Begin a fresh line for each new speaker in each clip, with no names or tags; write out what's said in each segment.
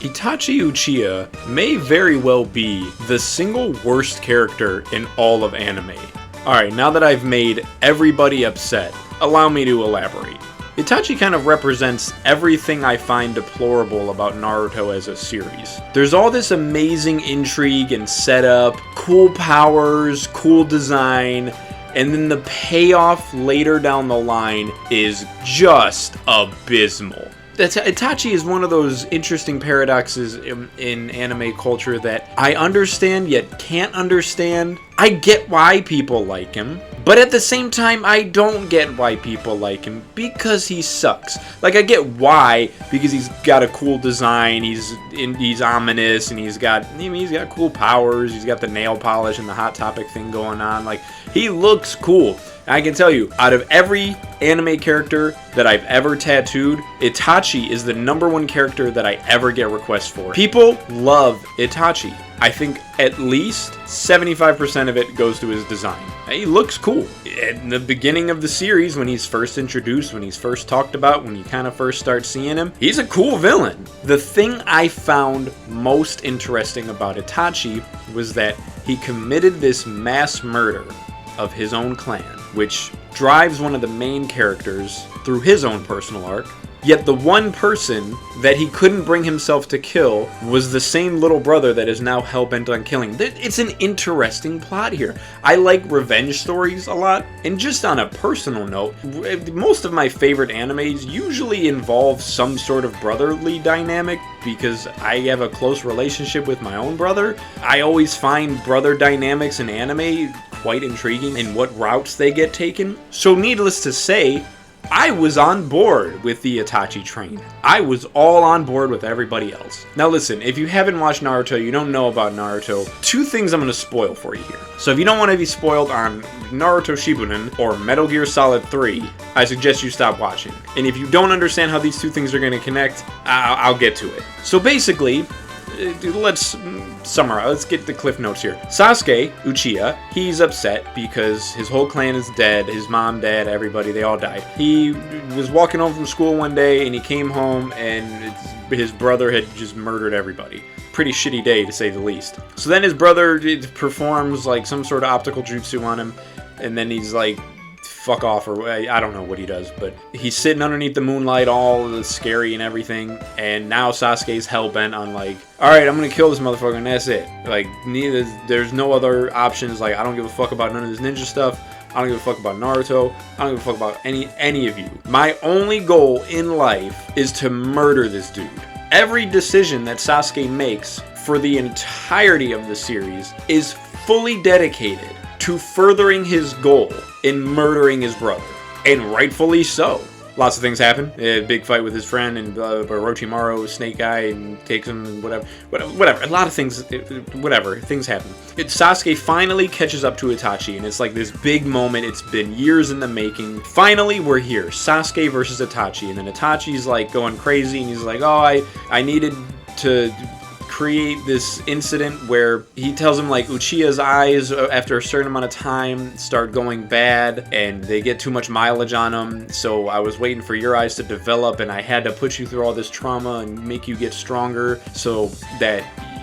Itachi Uchiha may very well be the single worst character in all of anime. Alright, now that I've made everybody upset, allow me to elaborate. Itachi kind of represents everything I find deplorable about Naruto as a series. There's all this amazing intrigue and setup, cool powers, cool design, and then the payoff later down the line is just abysmal. Itachi is one of those interesting paradoxes in anime culture that I understand yet can't understand. I get why people like him, but at the same time, I don't get why people like him because he sucks. Like, I get why, because he's got a cool design, he's ominous, and he's got cool powers, he's got the nail polish and the Hot Topic thing going on. Like, he looks cool. I can tell you, out of every anime character that I've ever tattooed, Itachi is the #1 character that I ever get requests for. People love Itachi. I think at least 75% of it goes to his design. He looks cool. In the beginning of the series, when he's first introduced, when he's first talked about, when you kind of first start seeing him, he's a cool villain. The thing I found most interesting about Itachi was that he committed this mass murder of his own clan, which drives one of the main characters through his own personal arc. Yet the one person that he couldn't bring himself to kill was the same little brother that is now hell-bent on killing. It's an interesting plot here. I like revenge stories a lot, and just on a personal note, most of my favorite animes usually involve some sort of brotherly dynamic because I have a close relationship with my own brother. I always find brother dynamics in anime quite intriguing in what routes they get taken. So needless to say, I was on board with the Itachi train. I was all on board with everybody else. Now listen, if you haven't watched Naruto, you don't know about Naruto, 2 things I'm going to spoil for you here. So if you don't want to be spoiled on Naruto Shippuden or Metal Gear Solid 3, I suggest you stop watching. And if you don't understand how these 2 things are going to connect, I'll get to it. So basically, let's summarize. Let's get the cliff notes here. Sasuke, Uchiha, he's upset because his whole clan is dead. His mom, dad, everybody, they all died. He was walking home from school one day and he came home and his brother had just murdered everybody. Pretty shitty day to say the least. So then his brother performs like some sort of optical jutsu on him, and then he's like, fuck off, or I don't know what he does, but he's sitting underneath the moonlight all scary and everything, and now Sasuke's hell-bent on like, alright, I'm gonna kill this motherfucker and that's it. Like, there's no other options. Like, I don't give a fuck about none of this ninja stuff. I don't give a fuck about Naruto. I don't give a fuck about any of you. My only goal in life is to murder this dude. Every decision that Sasuke makes for the entirety of the series is fully dedicated to furthering his goal in murdering his brother. And rightfully so. Lots of things happen. A big fight with his friend, and Orochimaru, Snake Eye, and takes him, and whatever. A lot of things, things happen. Sasuke finally catches up to Itachi, and it's like this big moment. It's been years in the making. Finally, we're here. Sasuke versus Itachi, and then Itachi's like going crazy, and he's like, oh, I needed to create this incident where he tells him like Uchiha's eyes after a certain amount of time start going bad and they get too much mileage on them, so I was waiting for your eyes to develop and I had to put you through all this trauma and make you get stronger so that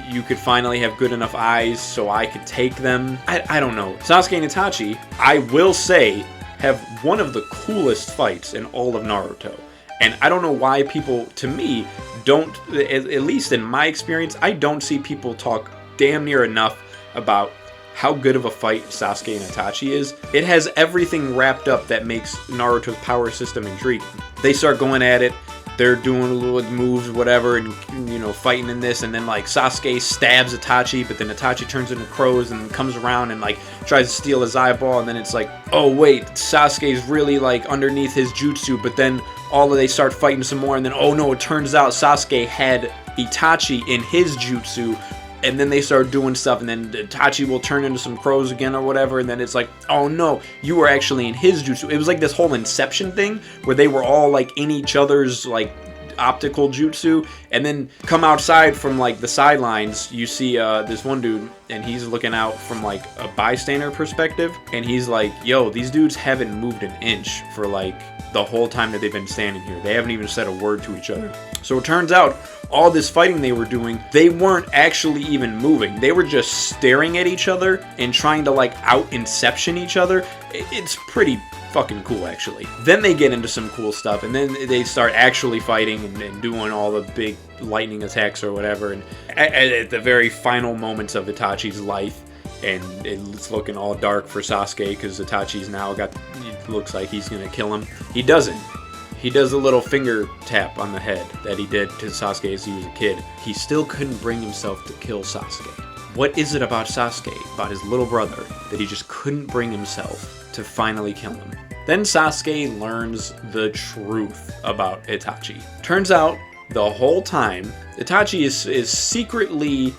you could finally have good enough eyes so I could take them. I don't know. Sasuke and Itachi, I will say, have one of the coolest fights in all of Naruto. And I don't know why people, to me, don't, at least in my experience, I don't see people talk damn near enough about how good of a fight Sasuke and Itachi is. It has everything wrapped up that makes Naruto's power system intriguing. They start going at it, they're doing little moves, whatever, and, you know, fighting in this, and then, like, Sasuke stabs Itachi, but then Itachi turns into crows and comes around and, like, tries to steal his eyeball, and then it's like, oh, wait, Sasuke's really, like, underneath his jutsu, but then they start fighting some more, and then, oh, no, it turns out Sasuke had Itachi in his jutsu, and then they start doing stuff, and then Itachi will turn into some crows again or whatever, and then it's like, oh no, you were actually in his jutsu. It was like this whole Inception thing, where they were all like in each other's like optical jutsu, and then come outside from like the sidelines, you see this one dude, and he's looking out from like a bystander perspective, and he's like, yo, these dudes haven't moved an inch for like the whole time that they've been standing here. They haven't even said a word to each other. So it turns out all this fighting they were doing, they weren't actually even moving. They were just staring at each other and trying to like out-inception each other. It's pretty fucking cool, actually. Then they get into some cool stuff, and then they start actually fighting and doing all the big lightning attacks or whatever. And at the very final moments of Itachi's life, and it's looking all dark for Sasuke because Itachi's now it looks like he's gonna kill him. He doesn't. He does a little finger tap on the head that he did to Sasuke as he was a kid. He still couldn't bring himself to kill Sasuke. What is it about Sasuke, about his little brother, that he just couldn't bring himself to finally kill him? Then Sasuke learns the truth about Itachi. Turns out, the whole time, Itachi is secretly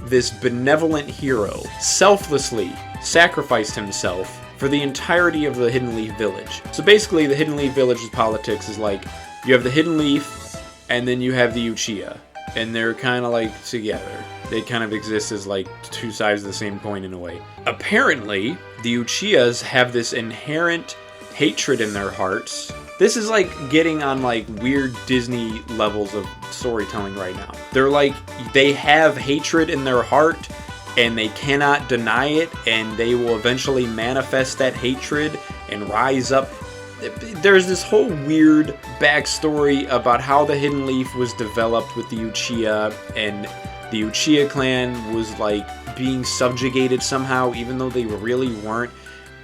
this benevolent hero, selflessly sacrificed himself for the entirety of the Hidden Leaf Village. So basically, the Hidden Leaf Village's politics is like, you have the Hidden Leaf, and then you have the Uchiha. And they're kind of like together. They kind of exist as like two sides of the same coin in a way. Apparently, the Uchihas have this inherent hatred in their hearts. This is like getting on like weird Disney levels of storytelling right now. They're like, they have hatred in their heart, and they cannot deny it, and they will eventually manifest that hatred and rise up. There's this whole weird backstory about how the Hidden Leaf was developed with the Uchiha, and the Uchiha clan was like being subjugated somehow, even though they really weren't.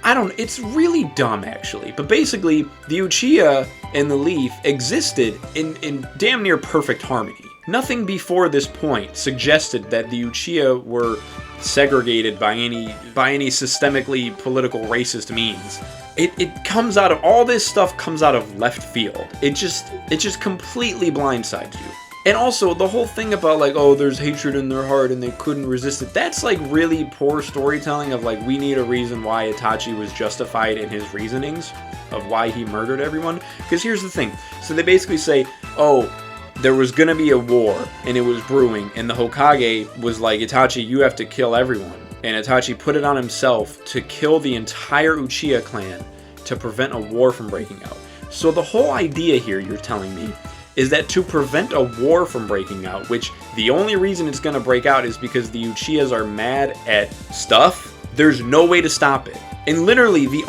It's really dumb actually, but basically the Uchiha and the Leaf existed in damn near perfect harmony. Nothing before this point suggested that the Uchiha were segregated by any systemically political racist means. It comes out of, all this stuff comes out of left field. It just completely blindsides you. And also, the whole thing about like, oh, there's hatred in their heart and they couldn't resist it, that's like really poor storytelling of like, we need a reason why Itachi was justified in his reasonings of why he murdered everyone. Because here's the thing. So they basically say, oh, there was gonna be a war and it was brewing, and the Hokage was like, Itachi, you have to kill everyone. And Itachi put it on himself to kill the entire Uchiha clan to prevent a war from breaking out. So the whole idea here, you're telling me, is that to prevent a war from breaking out, which the only reason it's going to break out is because the Uchihas are mad at stuff, there's no way to stop it. And literally the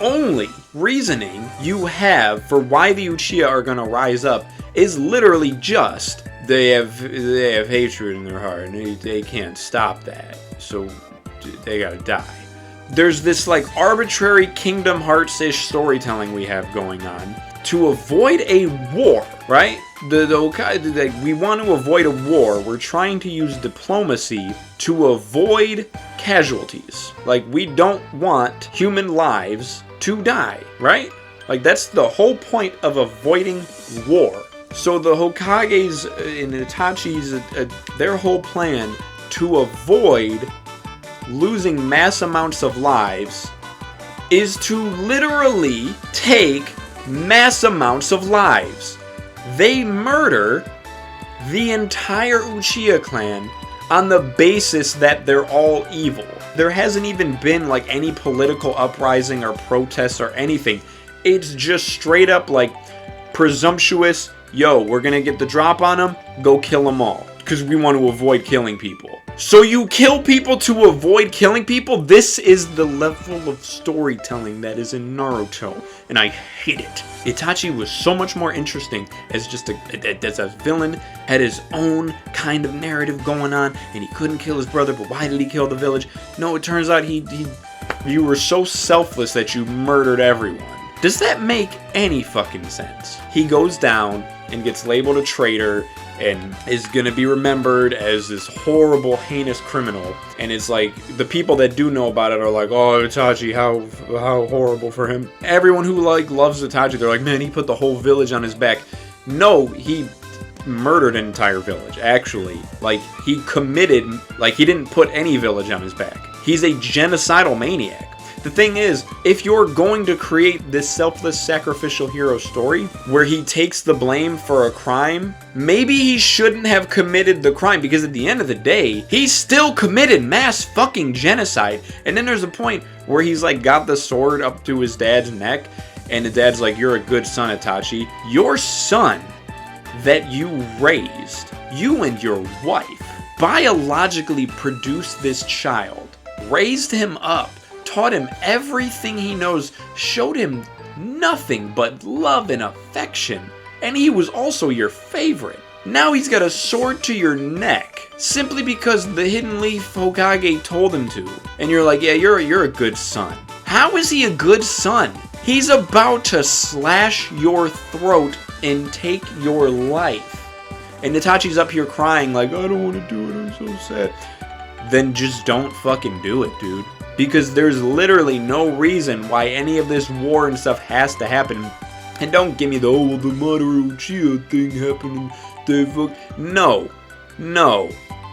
only reasoning you have for why the Uchiha are going to rise up is literally just they have hatred in their heart and they can't stop that. So they gotta die. There's this like arbitrary Kingdom Hearts-ish storytelling we have going on to avoid a war, right? We want to avoid a war. We're trying to use diplomacy to avoid casualties. Like, we don't want human lives to die, right? Like, that's the whole point of avoiding war. So the Hokage's and Itachi's, their whole plan to avoid losing mass amounts of lives is to literally take mass amounts of lives. They murder the entire Uchiha clan on the basis that they're all evil. There hasn't even been like any political uprising or protests or anything. It's just straight up like presumptuous, yo, we're gonna get the drop on them, go kill them all. Because we want to avoid killing people. So you kill people to avoid killing people? This is the level of storytelling that is in Naruto, and I hate it. Itachi was so much more interesting as just as a villain, had his own kind of narrative going on, and he couldn't kill his brother, but why did he kill the village? No, it turns out you were so selfless that you murdered everyone. Does that make any fucking sense? He goes down and gets labeled a traitor, and is gonna be remembered as this horrible, heinous criminal. And it's like, the people that do know about it are like, oh, Itachi, how horrible for him. Everyone who like loves Itachi, they're like, man, he put the whole village on his back. No, he murdered an entire village, actually. Like, he committed, like, he didn't put any village on his back. He's a genocidal maniac. The thing is, if you're going to create this selfless sacrificial hero story where he takes the blame for a crime, maybe he shouldn't have committed the crime, because at the end of the day, he still committed mass fucking genocide. And then there's a point where he's like got the sword up to his dad's neck, and the dad's like, you're a good son, Itachi. Your son that you raised, you and your wife, biologically produced this child, raised him up, taught him everything he knows, showed him nothing but love and affection, and he was also your favorite. Now he's got a sword to your neck simply because the Hidden Leaf Hokage told him to. And you're like, yeah, you're a good son. How is he a good son? He's about to slash your throat and take your life. And Itachi's up here crying like, I don't want to do it, I'm so sad. Then just don't fucking do it, dude. Because there's literally no reason why any of this war and stuff has to happen. And don't give me the, oh, the Madara Uchiha thing happening. No.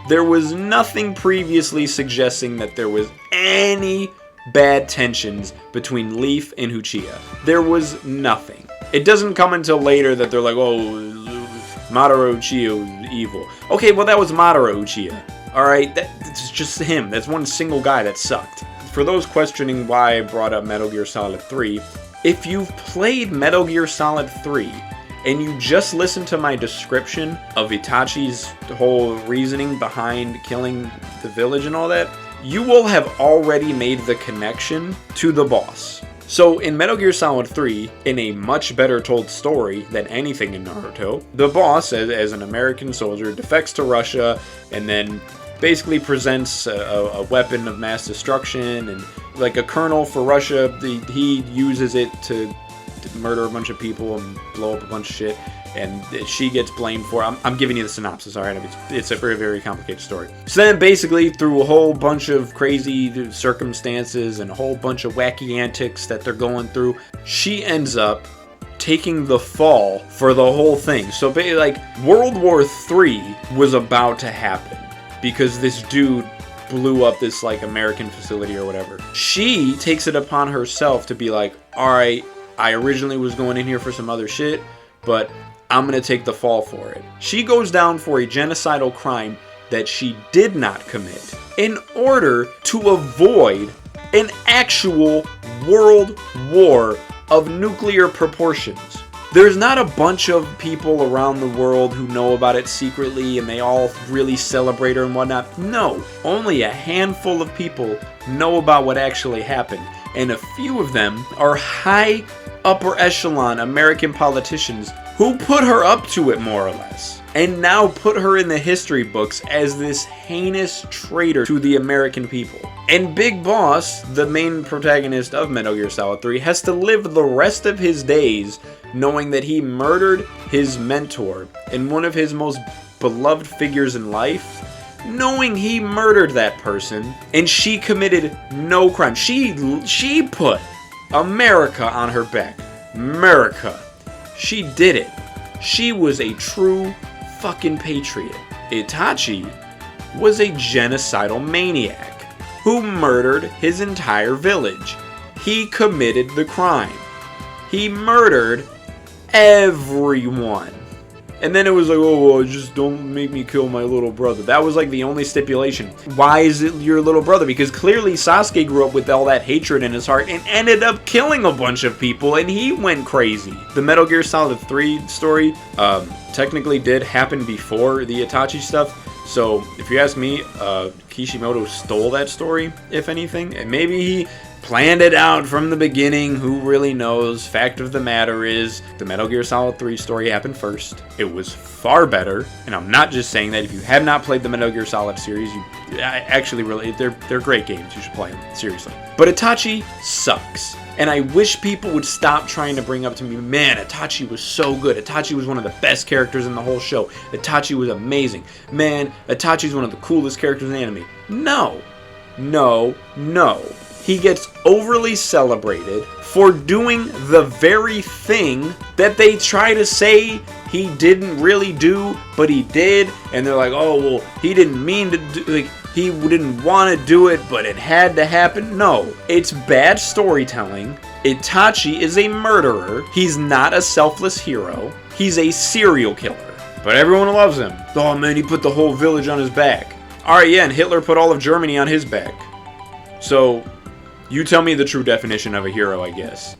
There was nothing previously suggesting that there was any bad tensions between Leaf and Uchiha. There was nothing. It doesn't come until later that they're like, oh, Madara Uchiha was evil. Okay, well that was Madara Uchiha. Alright, that's just him. That's one single guy that sucked. For those questioning why I brought up Metal Gear Solid 3, if you've played Metal Gear Solid 3, and you just listen to my description of Itachi's whole reasoning behind killing the village and all that, you will have already made the connection to the boss. So in Metal Gear Solid 3, in a much better told story than anything in Naruto, the boss, as an American soldier, defects to Russia and then basically presents a weapon of mass destruction, and like a colonel for Russia, he uses it to murder a bunch of people and blow up a bunch of shit, and she gets blamed for it. I'm giving you the synopsis, alright? It's a very, very complicated story. So then basically, through a whole bunch of crazy circumstances and a whole bunch of wacky antics that they're going through, she ends up taking the fall for the whole thing. So like, World War III was about to happen because this dude blew up this like American facility or whatever. She takes it upon herself to be like, alright, I originally was going in here for some other shit, but I'm gonna take the fall for it. She goes down for a genocidal crime that she did not commit in order to avoid an actual world war of nuclear proportions. There's not a bunch of people around the world who know about it secretly and they all really celebrate her and whatnot. No, only a handful of people know about what actually happened, and a few of them are high upper echelon American politicians who put her up to it, more or less, and now put her in the history books as this heinous traitor to the American people. And Big Boss, the main protagonist of Metal Gear Solid 3, has to live the rest of his days knowing that he murdered his mentor and one of his most beloved figures in life, knowing he murdered that person, and she committed no crime. She put America on her back. America. She did it. She was a true fucking patriot. Itachi was a genocidal maniac who murdered his entire village. He committed the crime. He murdered everyone. And then it was like, oh, well, just don't make me kill my little brother. That was like the only stipulation. Why is it your little brother? Because clearly Sasuke grew up with all that hatred in his heart and ended up killing a bunch of people, and he went crazy. The Metal Gear Solid 3 story technically did happen before the Itachi stuff. So if you ask me, Kishimoto stole that story, if anything. And maybe he planned it out from the beginning, who really knows? Fact of the matter is, the Metal Gear Solid 3 story happened first. It was far better, and I'm not just saying that. If you have not played the Metal Gear Solid series, they're great games. You should play them, seriously. But Itachi sucks, and I wish people would stop trying to bring up to me, man, Itachi was so good. Itachi was one of the best characters in the whole show. Itachi was amazing. Man, Itachi's one of the coolest characters in anime. No. He gets overly celebrated for doing the very thing that they try to say he didn't really do, but he did. And they're like, oh, well, he didn't mean to do, like, he didn't want to do it, but it had to happen. No, it's bad storytelling. Itachi is a murderer. He's not a selfless hero. He's a serial killer. But everyone loves him. Oh, man, he put the whole village on his back. All right, yeah, and Hitler put all of Germany on his back. So you tell me the true definition of a hero, I guess.